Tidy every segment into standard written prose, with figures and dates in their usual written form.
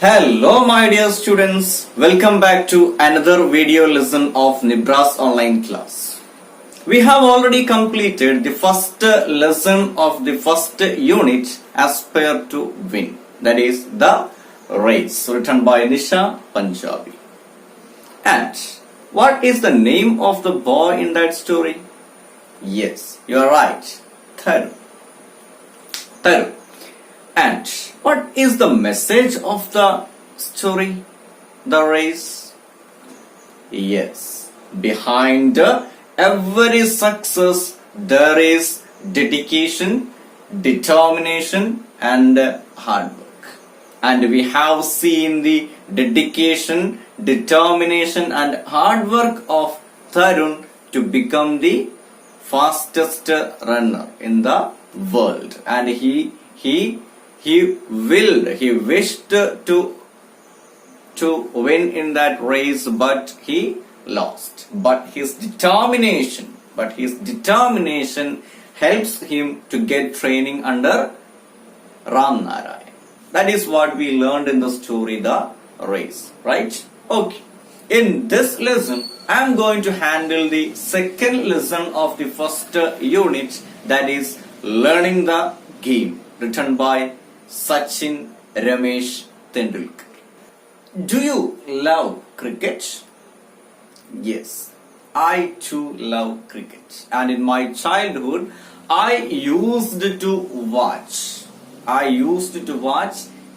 Hello my dear students, welcome back to another video lesson of Nibras online class. We have already completed the first lesson of the first unit, Aspire to Win, that is the race, written by Nisha Punjabi. And what is the name of the boy in that story? Yes, you are right, Tharu. And what is the message of the story, the race? Yes, behind every success there is dedication, determination and hard work. And we have seen the dedication, determination and hard work of Tarun to become the fastest runner in the world. And he wished to win in that race, but he lost. But his determination helps him to get training under Ram Narayan. That is what we learned in the story, the race, right? Okay. In this lesson, I am going to handle the second lesson of the first unit, that is learning the game, written by Sachin Ramesh Tendulkar. Do you love cricket? Yes, I too love cricket. And in my childhood, I used to watch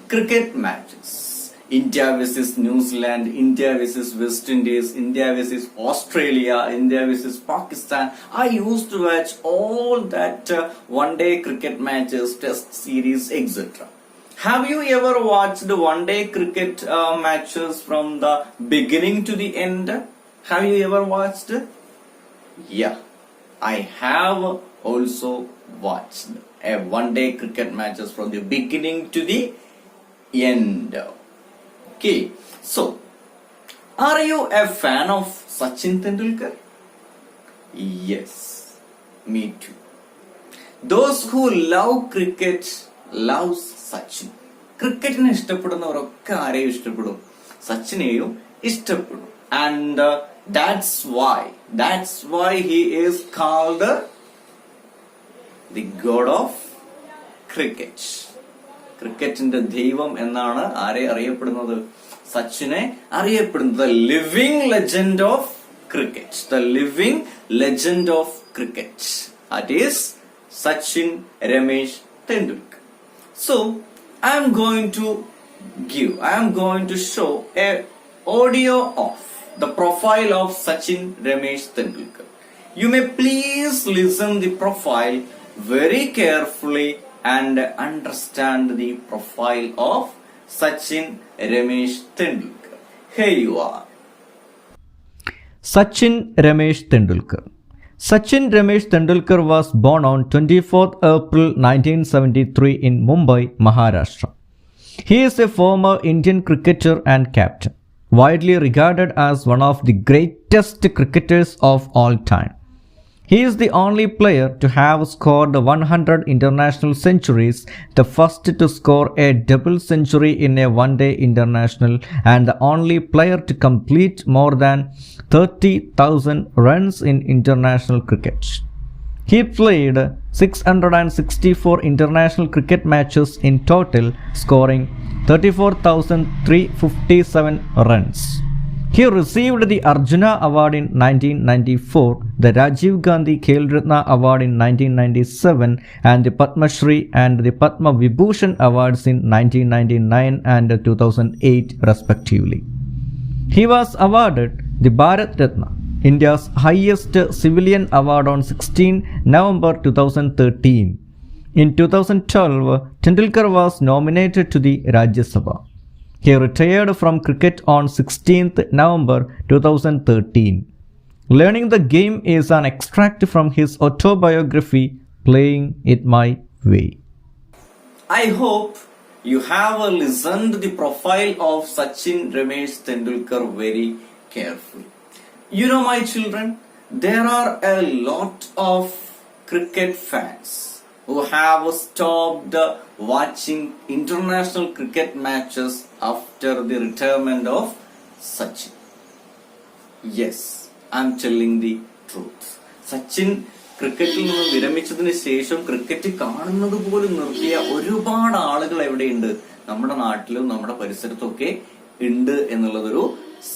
cricket matches. India versus New Zealand, India versus West Indies, India versus Australia, India versus Pakistan. I used to watch all that one-day cricket matches, test series, etc. Have you ever watched one-day cricket matches from the beginning to the end? Have you ever watched? Yeah, I have also watched a one-day cricket matches from the beginning to the end. Okay, so are you a fan of Sachin Tendulkar? Yes, me too. Those who love cricket loves Sachin. Cricketine ഇഷ്ടപ്പെടുന്നവരൊക്കെ ആരെയും ഇഷ്ടപ്പെടും, സച്ചിനെയും ഇഷ്ടപ്പെടും. And that's why he is called the god of cricket. ക്രിക്കറ്റിന്റെ ദൈവം എന്നാണ് ആരെ അറിയപ്പെടുന്നത്? സച്ചിനെ അറിയപ്പെടുന്നത്. Living legend of cricket, the living legend of cricket, that is Sachin Ramesh Tendulkar. So I am going to show a audio of the profile of Sachin Ramesh Tendulkar. You may please listen the profile very carefully and understand the profile of Sachin Ramesh Tendulkar. Here you are. Sachin Ramesh Tendulkar. Sachin Ramesh Tendulkar was born on 24th April 1973 in Mumbai, Maharashtra. He is a former Indian cricketer and captain, widely regarded as one of the greatest cricketers of all time. He is the only player to have scored 100 international centuries, the first to score a double century in a one-day international, and the only player to complete more than 30,000 runs in international cricket. He played 664 international cricket matches in total, scoring 34,357 runs. He received the Arjuna Award in 1994, the Rajiv Gandhi Khel Ratna Award in 1997, and the Padma Shri and the Padma Vibhushan Awards in 1999 and 2008 respectively. He was awarded the Bharat Ratna, India's highest civilian award, on 16 November 2013. In 2012, Tendulkar was nominated to the Rajya Sabha. He retired from cricket on 16th November 2013. Learning the game is an extract from his autobiography, Playing It My Way. I hope you have listened the profile of Sachin Ramesh Tendulkar very carefully. You know, my children, there are a lot of cricket fans who have stopped watching international cricket matches after the retirement of Sachin. Yes, I'm telling the truth. Sachin ക്രിക്കറ്റിൽ നിന്ന് വിരമിച്ചതിന് ശേഷം cricket കാണുന്നത് പോലും നിർത്തിയ ഒരുപാട് ആളുകൾ എവിടെയുണ്ട്? നമ്മുടെ നാട്ടിലും നമ്മുടെ പരിസരത്തും ഒക്കെ ഉണ്ട് എന്നുള്ളതൊരു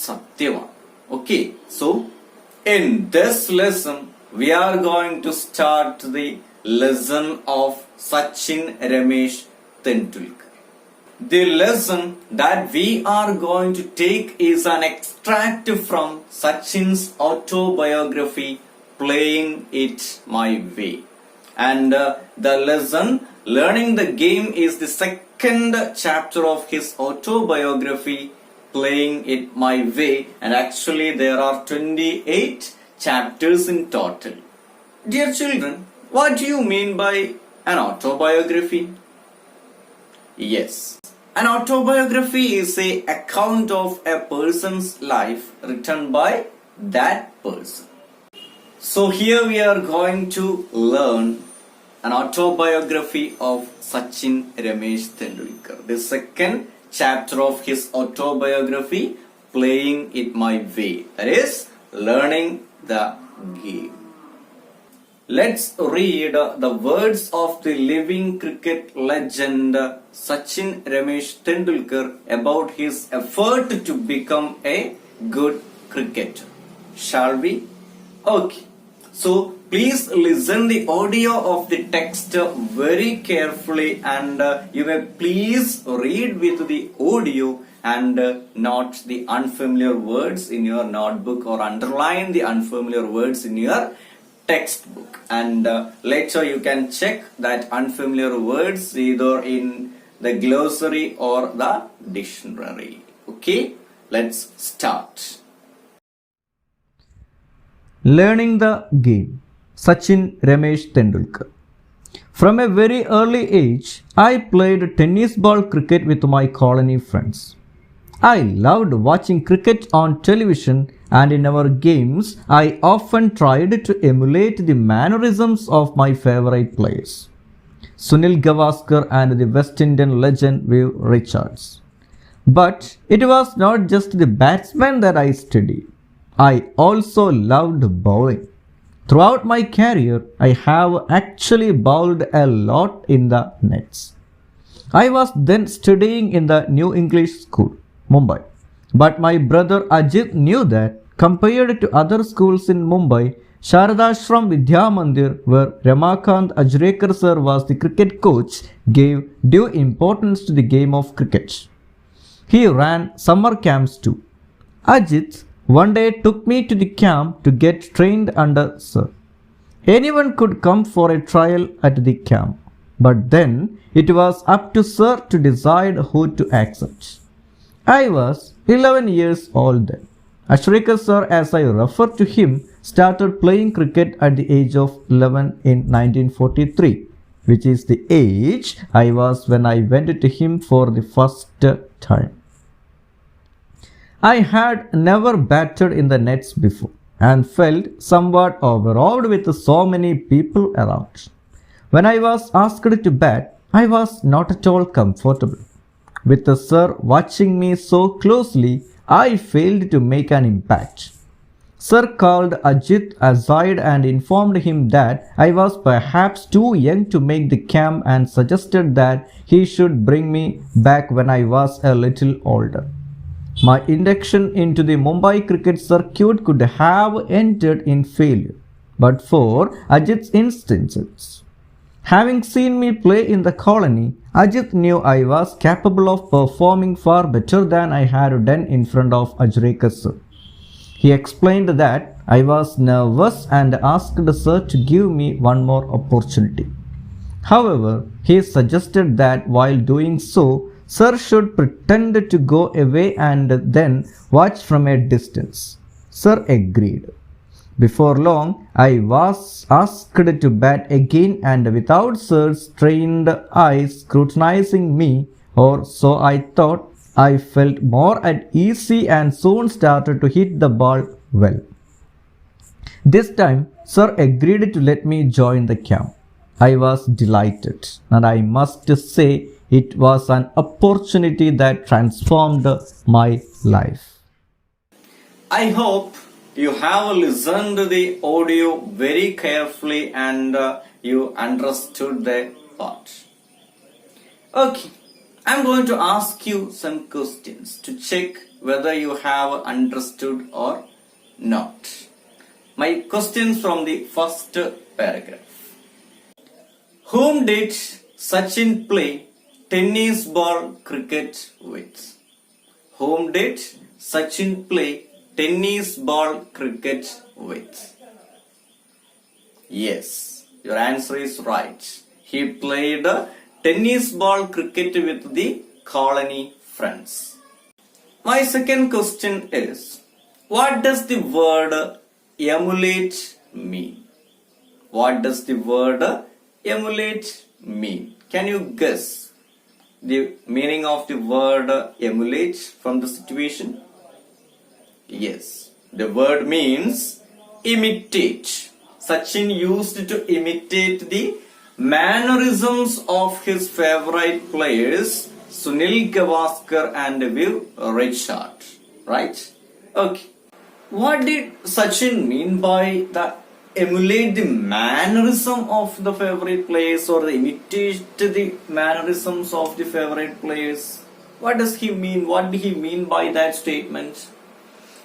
സത്യമാണ്. Okay, so in this lesson we are going to start the lesson of Sachin Ramesh Tendulkar. The lesson that we are going to take is an extract from Sachin's autobiography, Playing It My Way. And the lesson, Learning the Game, is the second chapter of his autobiography, Playing It My Way. And actually there are 28 chapters in total. Dear children, what do you mean by an autobiography? Yes, an autobiography is an account of a person's life written by that person. So here we are going to learn an autobiography of Sachin Ramesh Tendulkar. The second chapter of his autobiography, Playing It My Way. That is, learning the game. Let's read the words of the living cricket legend Sachin Ramesh Tendulkar about his effort to become a good cricketer. Shall we? Okay. So please listen the audio of the text very carefully, and you may please read with the audio and note the unfamiliar words in your notebook or underline the unfamiliar words in your textbook. And later you can check that unfamiliar words either in the glossary or the dictionary. Okay, let's start. Learning the game. Sachin Ramesh Tendulkar. From a very early age, I played tennis ball cricket with my colony friends. I loved watching cricket on television, and in our games, I often tried to emulate the mannerisms of my favorite players, Sunil Gavaskar and the West Indian legend Viv Richards. But it was not just the batsmen that I studied. I also loved bowling. Throughout my career, I have actually bowled a lot in the nets. I was then studying in the New English School, Mumbai. But my brother Ajit knew that, compared to other schools in Mumbai, Sharadashram Vidya Mandir, where Ramakant Ajrekar sir was the cricket coach, gave due importance to the game of cricket. He ran summer camps too. Ajit one day took me to the camp to get trained under sir. Anyone could come for a trial at the camp, but then it was up to sir to decide who to accept. I was 11 years old then. Ashrika sir, as I refer to him, started playing cricket at the age of 11 in 1943, which is the age I was when I went to him for the first time. I had never batted in the nets before and felt somewhat overawed with so many people around. When I was asked to bat, I was not at all comfortable. With the sir watching me so closely, I failed to make an impact. Sir called Ajit aside and informed him that I was perhaps too young to make the camp and suggested that he should bring me back when I was a little older. My induction into the Mumbai cricket circuit could have ended in failure, but for Ajit's instances. Having seen me play in the colony, Ajit knew I was capable of performing far better than I had done in front of Ajrekar sir. He explained that I was nervous and asked sir to give me one more opportunity. However, he suggested that while doing so, sir should pretend to go away and then watch from a distance. Sir agreed. Before long, I was asked to bat again, and without sir's trained eyes scrutinizing me, or so I thought, I felt more at ease and soon started to hit the ball well. This time, sir agreed to let me join the camp. I was delighted, and I must say it was an opportunity that transformed my life. I hope you have listened to the audio very carefully and you understood the part. Okay, I'm going to ask you some questions to check whether you have understood or not. My questions from the first paragraph. Whom did Sachin play tennis ball cricket with? Whom did Sachin play tennis ball cricket with? Yes, your answer is right. He played tennis ball cricket with the colony friends. My second question is, what does the word emulate mean? What does the word emulate mean? Can you guess the meaning of the word emulate from the situation? Yes, the word means imitate. Sachin used to imitate the mannerisms of his favorite players Sunil Gavaskar and Viv Richard. Right? Okay. What did Sachin mean by the emulate the mannerism of the favorite players or imitate the mannerisms of the favorite players? What does he mean? What did he mean by that statement?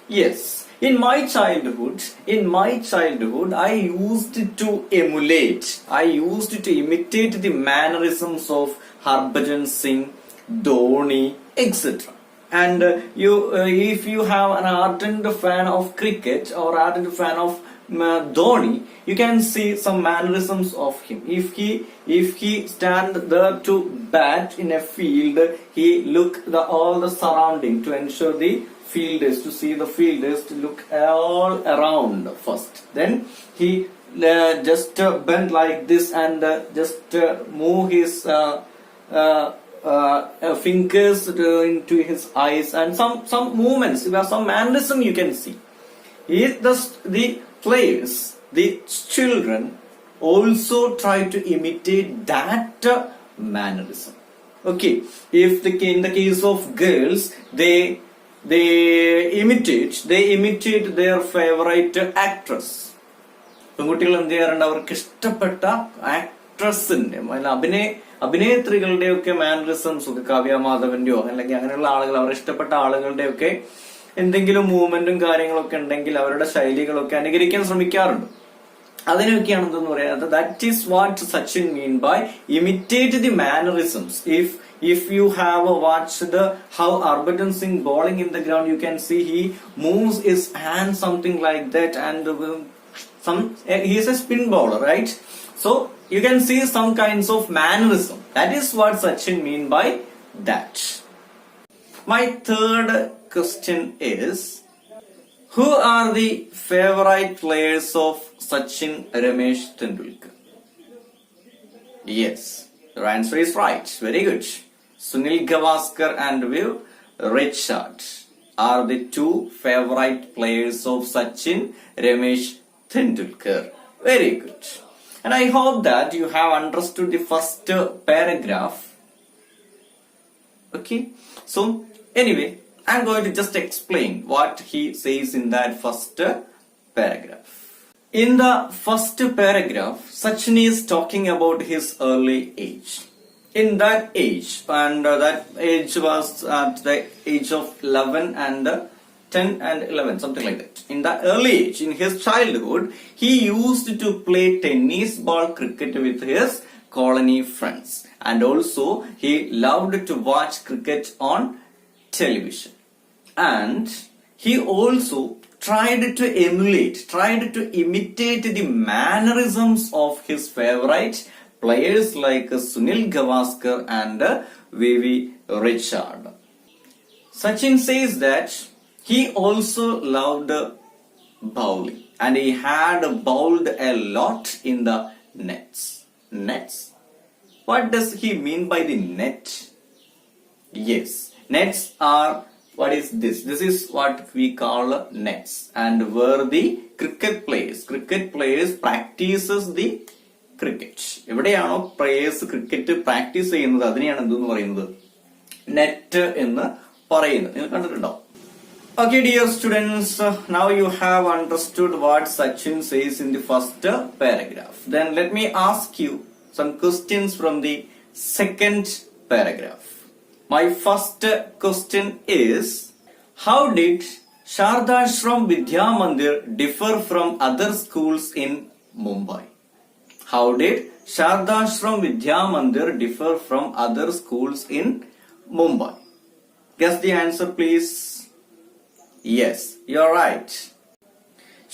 Yes, in my childhood, I used to emulate, I used to imitate the mannerisms of Harbhajan Singh, Dhoni, etc. And if you have an ardent fan of cricket or ardent fan of Dhoni, you can see some mannerisms of him. If he stand there to bat in a field, he look all the surrounding to ensure the fielders, to see the fielders, to look all around first. Then he just bend like this and just move his fingers into his eyes and some movements, some mannerism you can see. The players, the children also try to imitate that mannerism. Okay, if in the case of girls, they imitate their favorite actress. പെൺകുട്ടികൾ എന്ത് ചെയ്യാറുണ്ട്? അവർക്ക് ഇഷ്ടപ്പെട്ട ആക്ട്രസിന്റെ അഭിനേത്രികളുടെയൊക്കെ mannerisms ഒക്കെ, കാവ്യ മാധവന്റെയോ അല്ലെങ്കിൽ അങ്ങനെയുള്ള ആളുകൾ, അവർ ഇഷ്ടപ്പെട്ട ആളുകളുടെയൊക്കെ എന്തെങ്കിലും മൂവ്മെന്റും കാര്യങ്ങളൊക്കെ ഉണ്ടെങ്കിൽ അവരുടെ ശൈലികളൊക്കെ അനുകരിക്കാൻ ശ്രമിക്കാറുണ്ട്. അതിനൊക്കെയാണ് എന്തെന്ന് പറയുന്നത്, that is what Sachin mean by imitate the mannerisms. If you have watched how Harbhajan Singh bowling in the ground, you can see he moves his hand something like that, and he is a spin bowler, right? So you can see some kinds of mannerism. That is what Sachin mean by that. My third question is, who are the favorite players of Sachin Ramesh Tendulkar? Yes, your answer is right. Very good. Sunil Gavaskar and Viv Richard are the two favorite players of Sachin Ramesh Tendulkar. Very good. And I hope that you have understood the first paragraph. Okay. So, anyway, I'm going to just explain what he says in that first paragraph. In the first paragraph, Sachin is talking about his early age. In that age, and that age was at the age of 11 and 10 and 11, something like that. In the early age, in his childhood, he used to play tennis ball cricket with his colony friends. And also, he loved to watch cricket on television. And he also tried to imitate the mannerisms of his favorite players like Sunil Gavaskar and Vivi Richard. Sachin says that he also loved bowling and he had bowled a lot in the nets. Nets? What does he mean by the net? Yes, nets are, what is this? This is what we call nets, and where the cricket players practices the cricket. എവിടെയാണോ players cricket practice ചെയ്യുന്നത് അതിനെയാണ് എന്തെന്ന് പറയുന്നത്? Net എന്ന് പറയുന്നത്. നിങ്ങൾ കണ്ടിട്ടുണ്ടോ? Okay, dear students, now you have understood what Sachin says in the first paragraph. Then let me ask you some questions from the second paragraph. My first question is, how did Shardashram Vidya Mandir differ from other schools in Mumbai? How did Shardashram Vidya Mandir differ from other schools in Mumbai? Guess the answer, please. Yes, you're right.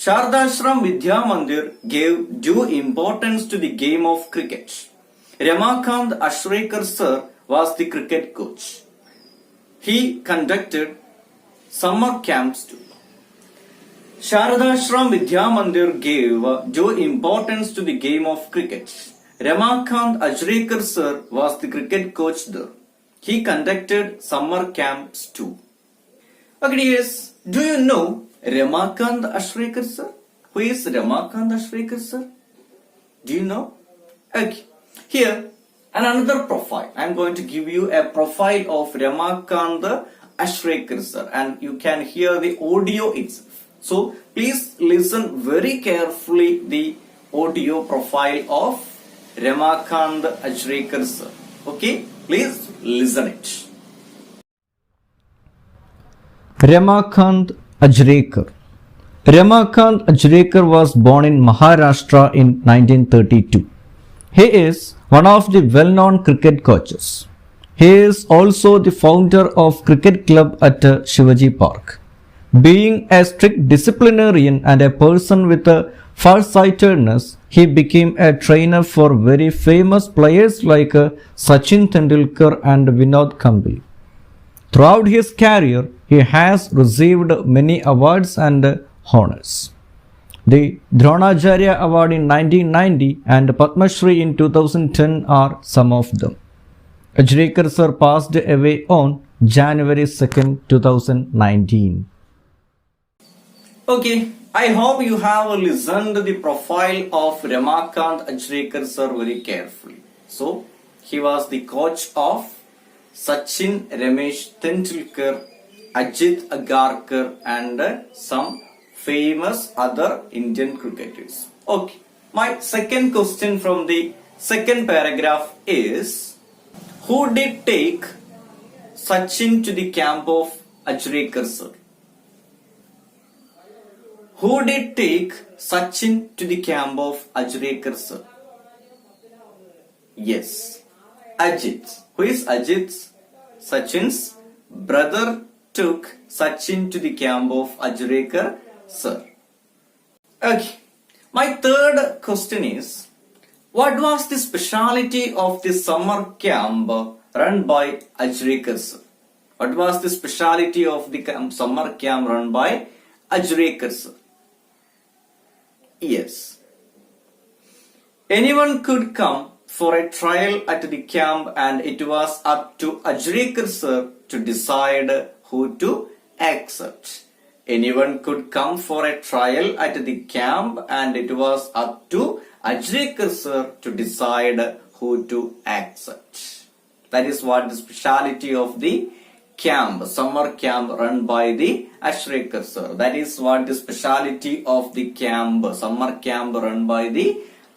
Shardashram Vidya Mandir gave due importance to the game of cricket. Ramakant Ashrekar sir was the cricket coach. He conducted summer camps too. Shardashram Vidya Mandir gave due importance to the game of cricket. Ramakant Ashrekar sir was the cricket coach there. He conducted summer camps too. Okay, yes. Do you know Ramakant Ashrekar sir? Who is Ramakant Ashrekar sir? Do you know? Okay. Here, another profile. I am going to give you a profile of Ramakant Ashrekar sir, and you can hear the audio itself. So, please listen very carefully the audio profile of Ramakant Ashrekar sir. Okay? Please listen it. Ramakant Ajrekar. Ramakant Ajrekar was born in Maharashtra in 1932. He is one of the well-known cricket coaches. He is also the founder of cricket club at Shivaji Park. Being a strict disciplinarian and a person with a farsightedness, he became a trainer for very famous players like Sachin Tendulkar and Vinod Kambli. Throughout his career, he has received many awards and honors. The Dronacharya Award in 1990 and Padma Shri in 2010 are some of them. Ajrekar sir passed away on January 2nd, 2019. Okay, I hope you have listened to the profile of Ramakant Ajrekar sir very carefully. So, he was the coach of Sachin, Ramesh Tendulkar, Ajit Agarkar and some famous other Indian cricketers. Okay, my second question from the second paragraph is, who did take Sachin to the camp of Ajrekar sir? Who did take Sachin to the camp of Ajrekar sir? Yes, Ajit. Who is Ajit? Sachin's brother took Sachin to the camp of Ajrekar sir. Okay. My third question is, what was the speciality of the summer camp run by Ajrekar sir? What was the speciality of the summer camp run by Ajrekar sir? Yes. Anyone could come for a trial at the camp and it was up to Ajrekar sir to decide who to accept. Anyone could come for a trial at the camp and it was up to Ajrekar sir to decide who to accept. That is what the speciality of the camp, summer camp run by the Ashrekar sir. That is what the speciality of the camp, summer camp run by the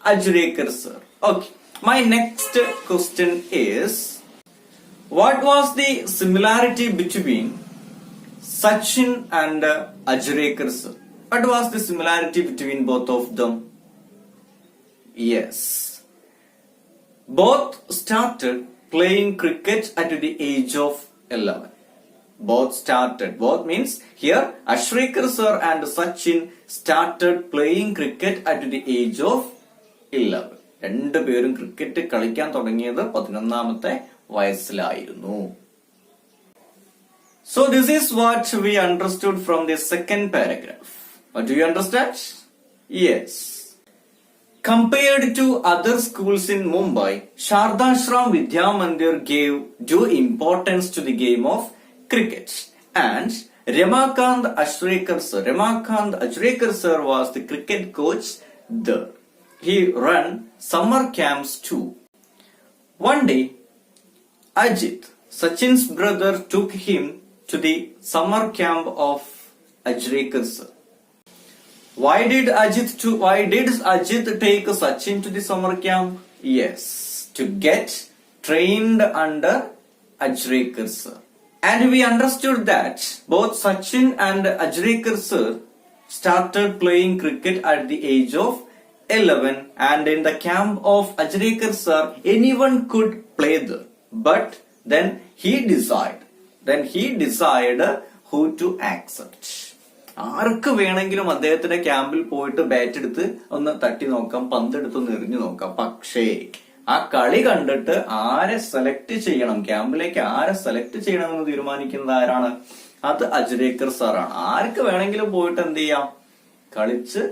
Ajrekar sir. Okay. My next question is, what was the similarity between Sachin and Ajrekar sir? What was the similarity between both of them? Yes. Both started playing cricket at the age of 11. Both means here Ashrekar sir and Sachin started playing cricket at the age of 11. രണ്ടുപേരും cricket കളിക്കാൻ തുടങ്ങിയത് 11ാമത്തെ വയസ്സിലായിരുന്നു. So this is what we understood from the second paragraph. What do you understand? Yes. Compared to other schools in Mumbai, Shardashram Vidya Mandir gave due importance to the game of cricket. And Ramakant Ashrekar sir was the cricket coach there. he run summer camps too. One day, Ajit, Sachin's brother, took him to the summer camp of Ajrekar sir. Why did Ajit take Sachin to the summer camp? Yes, to get trained under Ajrekar sir. And we understood that both Sachin and Ajrekar sir started playing cricket at the age of 11, and in the camp of Ajrekar sir anyone could play there. But then he decided who to accept. ആർക്ക് വേണമെങ്കിലും അദ്ദേഹത്തിന്റെ ക്യാമ്പിൽ പോയിട്ട് bat എടുത്ത് ഒന്ന് തട്ടി നോക്കാം, പന്തെടുത്ത് ഒന്ന് എറിഞ്ഞു നോക്കാം. പക്ഷേ ആ കളി കണ്ടിട്ട് ആരെ സെലക്ട് ചെയ്യണം, ക്യാമ്പിലേക്ക് ആരെ സെലക്ട് ചെയ്യണമെന്ന് തീരുമാനിക്കുന്നത് ആരാണ്? അത് അജ്രേക്കർ സാറാണ്. ആർക്ക് വേണമെങ്കിലും പോയിട്ട് എന്ത് ചെയ്യാം, കളിച്ച്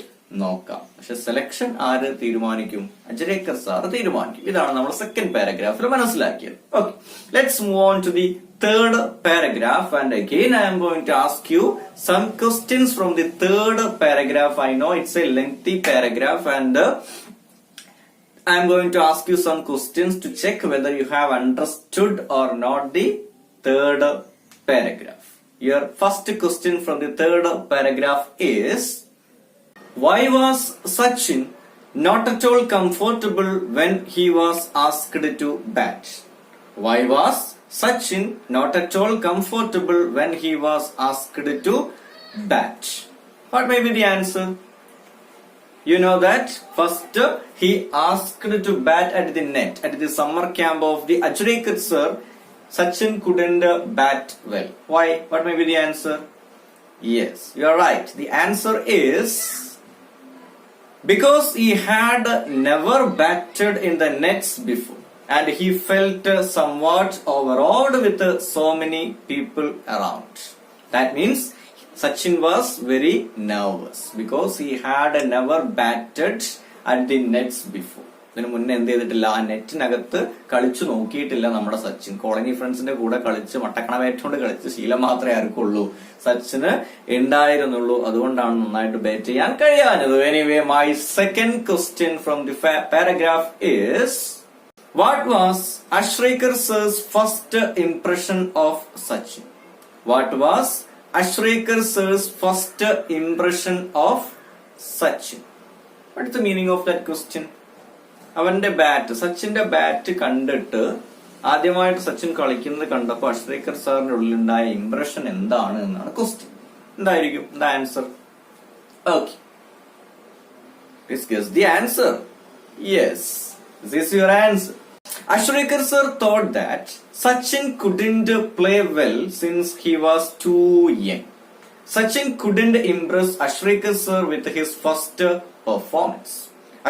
നോക്കാം. പക്ഷെ സെലക്ഷൻ ആര് തീരുമാനിക്കും? അജ്രേക്കർ സാർ തീരുമാനിക്കും. ഇതാണ് നമ്മൾ സെക്കൻഡ് പാരഗ്രാഫിൽ മനസ്സിലാക്കിയത്. Okay, let's move on to the third paragraph, and again I am going to ask you some questions from the third paragraph. I know it's a lengthy paragraph, and I am going to ask you some questions to check whether you have understood or not the third paragraph. Your first question from the third paragraph is, why was Sachin not at all comfortable when he was asked to bat? Why was Sachin not at all comfortable when he was asked to bat? What may be the answer? You know that first he asked to bat at the net at the summer camp of the Ajrekar sir. Sachin couldn't bat well. Why? What may be the answer? Yes, you are right. The answer is because he had never batted in the nets before, and he felt somewhat overawed with so many people around. That means Sachin was very nervous because he had never batted at the nets before. ഇതിനു മുന്നേ എന്ത് ചെയ്തിട്ടില്ല, ആ നെറ്റിനകത്ത് കളിച്ചു നോക്കിയിട്ടില്ല നമ്മുടെ Sachin. Colony ഫ്രണ്ട്സിന്റെ കൂടെ കളിച്ച് മട്ടക്കണ ബാറ്റ് കൊണ്ട് കളിച്ച് ശീലം മാത്രമേ ആർക്കുള്ളൂ, സച്ചിന് ഉണ്ടായിരുന്നുള്ളൂ. അതുകൊണ്ടാണ് നന്നായിട്ട് ബാറ്റ് ചെയ്യാൻ കഴിയാഞ്ഞത്. Anyway, my second question from the paragraph is, what was Ajrekar sir's first impression of Sachin? What was Ajrekar sir's first impression of Sachin? What is the meaning of that question? അവന്റെ bat, സച്ചിന്റെ bat കണ്ടിട്ട് ആദ്യമായിട്ട് സച്ചിൻ കളിക്കുന്നത് കണ്ടപ്പോൾ അഷ്റേക്കർ സാറിന്റെ ഉള്ളിലുണ്ടായ impression എന്താണ് എന്നാണ് question. എന്തായിരിക്കും the answer? Okay, please guess the answer. Yes, this is your answer. Ajrekar sir thought that Sachin couldn't play well since he was too young. Sachin couldn't impress Ajrekar sir with his first performance.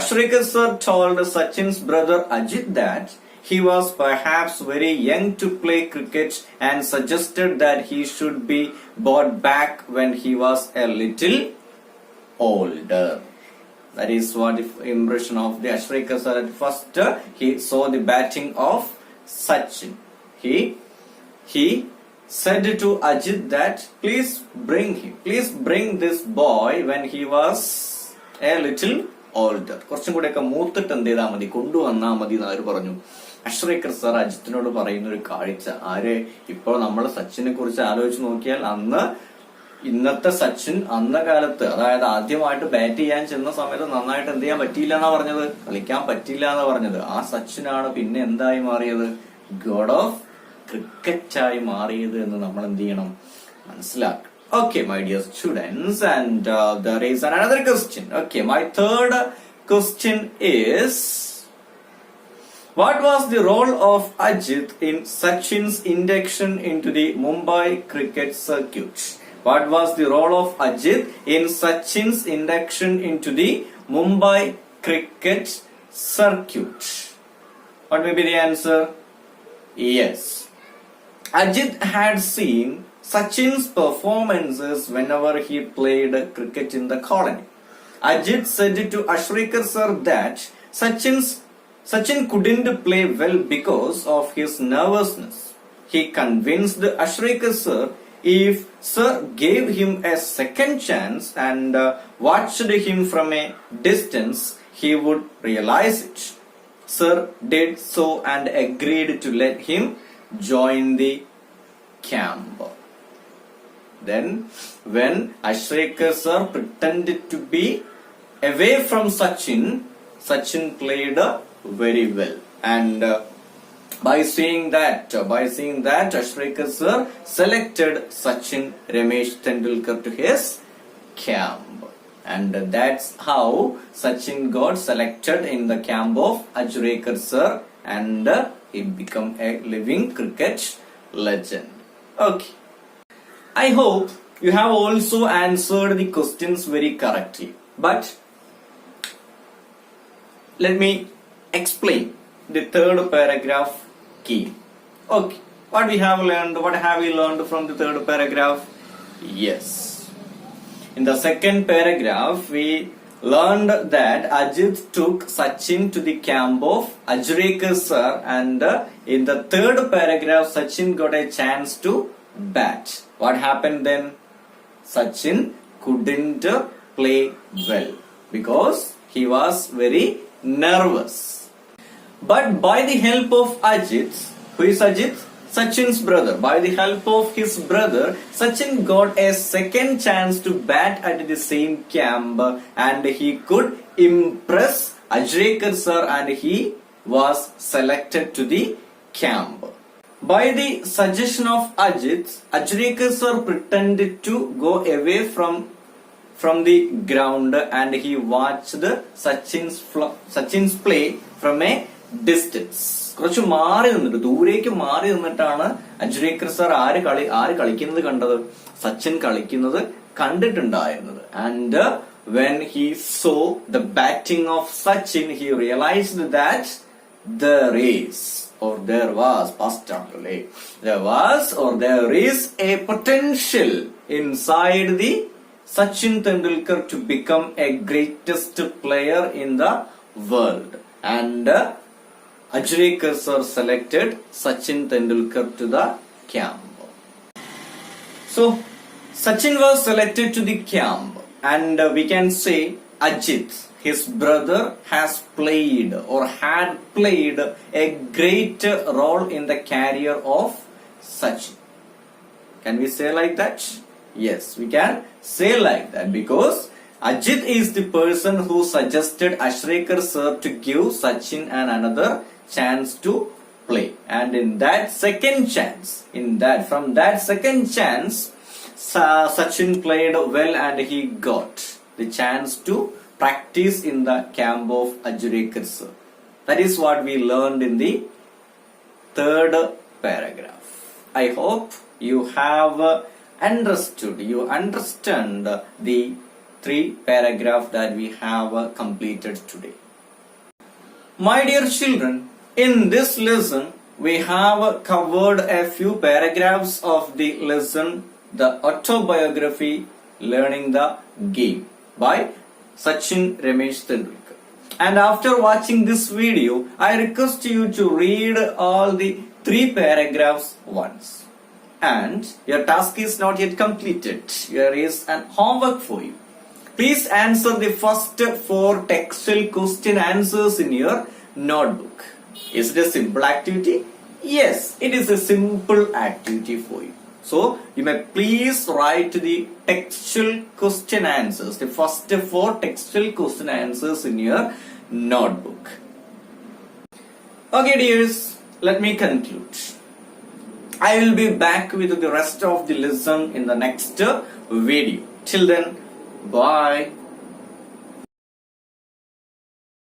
Ajrekar sir told Sachin's brother Ajit that he was perhaps very young to play cricket and suggested that he should be brought back when he was a little older. That is what the impression of the Ajrekar sir. At first, he saw the batting of Sachin. He said to Ajit that please bring this boy when he was a little older. കുറച്ചും കൂടെയൊക്കെ മൂത്തിട്ട് എന്ത് ചെയ്താൽ മതി, കൊണ്ടുവന്നാ മതി എന്ന് അവർ പറഞ്ഞു. അഷ്റേക്കർ sir അജിത്തിനോട് പറയുന്ന ഒരു കാഴ്ച, ആരെ ഇപ്പോൾ നമ്മൾ സച്ചിനെ കുറിച്ച് ആലോചിച്ച് നോക്കിയാൽ ഇന്നത്തെ സച്ചിൻ അന്ന കാലത്ത്, അതായത് ആദ്യമായിട്ട് ബാറ്റ് ചെയ്യാൻ ചെന്ന സമയത്ത് നന്നായിട്ട് എന്ത് ചെയ്യാൻ പറ്റിയില്ല എന്നാ പറഞ്ഞത്, കളിക്കാൻ പറ്റില്ല എന്നാ പറഞ്ഞത്. ആ സച്ചിനാണ് പിന്നെ എന്തായി മാറിയത്, ഗോഡ് ഓഫ് ക്രിക്കറ്റ് ആയി മാറിയത് എന്ന് നമ്മൾ എന്ത് ചെയ്യണം, മനസ്സിലാക്കണം. Okay, my dear students, and there is another question. Okay, my third question is, what was the role of Ajit in Sachin's induction into the Mumbai cricket circuit? What was the role of Ajit in Sachin's induction into the Mumbai cricket circuit? What may be the answer? Yes, Ajit had seen Sachin's performances whenever he played cricket in the colony. Ajit said to Ajrekar sir that Sachin couldn't play well because of his nervousness. He convinced Ajrekar sir if sir gave him a second chance and watched him from a distance, he would realize it. Sir did so and agreed to let him join the camp. Then, when Ashrekar sir pretended to be away from Sachin, Sachin played very well. And by seeing that, Ashrekar sir selected Sachin Ramesh Tendulkar to his camp. And that's how Sachin got selected in the camp of Ashrekar sir, and he became a living cricket legend. Okay. I hope you have also answered the questions very correctly. But let me explain the third paragraph key. Okay. What have we learned from the third paragraph? Yes. In the second paragraph, we learned that Ajit took Sachin to the camp of Ashrekar sir, and in the third paragraph, Sachin got a chance to bat. What happened then? Sachin couldn't play well because he was very nervous. But by the help of Ajit, who is Ajit? Sachin's brother. By the help of his brother, Sachin got a second chance to bat at the same camp, and he could impress Ashrekar sir, and he was selected to the camp. By the suggestion of Ajit, Ashrekar sir pretended to go away from the ground, and he watched Sachin's play from a distance. കുറച്ച് മാറി നിന്നിട്ട്, ദൂരേക്ക് മാറി നിന്നിട്ടാണ് Ajrekar sir ആര് കളിക്കുന്നത് കണ്ടത്? സച്ചിൻ കളിക്കുന്നത് കണ്ടിട്ടുണ്ടായിരുന്നത്. And when he saw the batting of Sachin, he realized that there is a potential inside the Sachin Tendulkar to become a greatest player in the world. And Ashrekar sir selected Sachin Tendulkar to the camp. So, Sachin was selected to the camp, and we can say Ajit, his brother, has played or had played a great role in the career of Sachin. Can we say like that? Yes, we can say like that, because Ajit is the person who suggested Ashrekar sir to give Sachin and another chance to play. And in that second chance, from that second chance, Sachin played well, and he got the chance to practice in the camp of Ashrekar sir. That is what we learned in the third paragraph. I hope you have understand the 3 paragraphs that we have completed today. My dear children, in this lesson, we have covered a few paragraphs of the lesson, the autobiography, Learning the Game by Sachin Ramesh Tendulkar. And after watching this video, I request you to read all the 3 paragraphs once. And your task is not yet completed. There is an homework for you. Please answer the first 4 textual question answers in your notebook. Is it a simple activity? Yes, it is a simple activity for you. So, you may please write the textual question answers, the first 4 textual question answers in your notebook. Okay, dears, let me conclude. I will be back with the rest of the lesson in the next video. Till then, bye.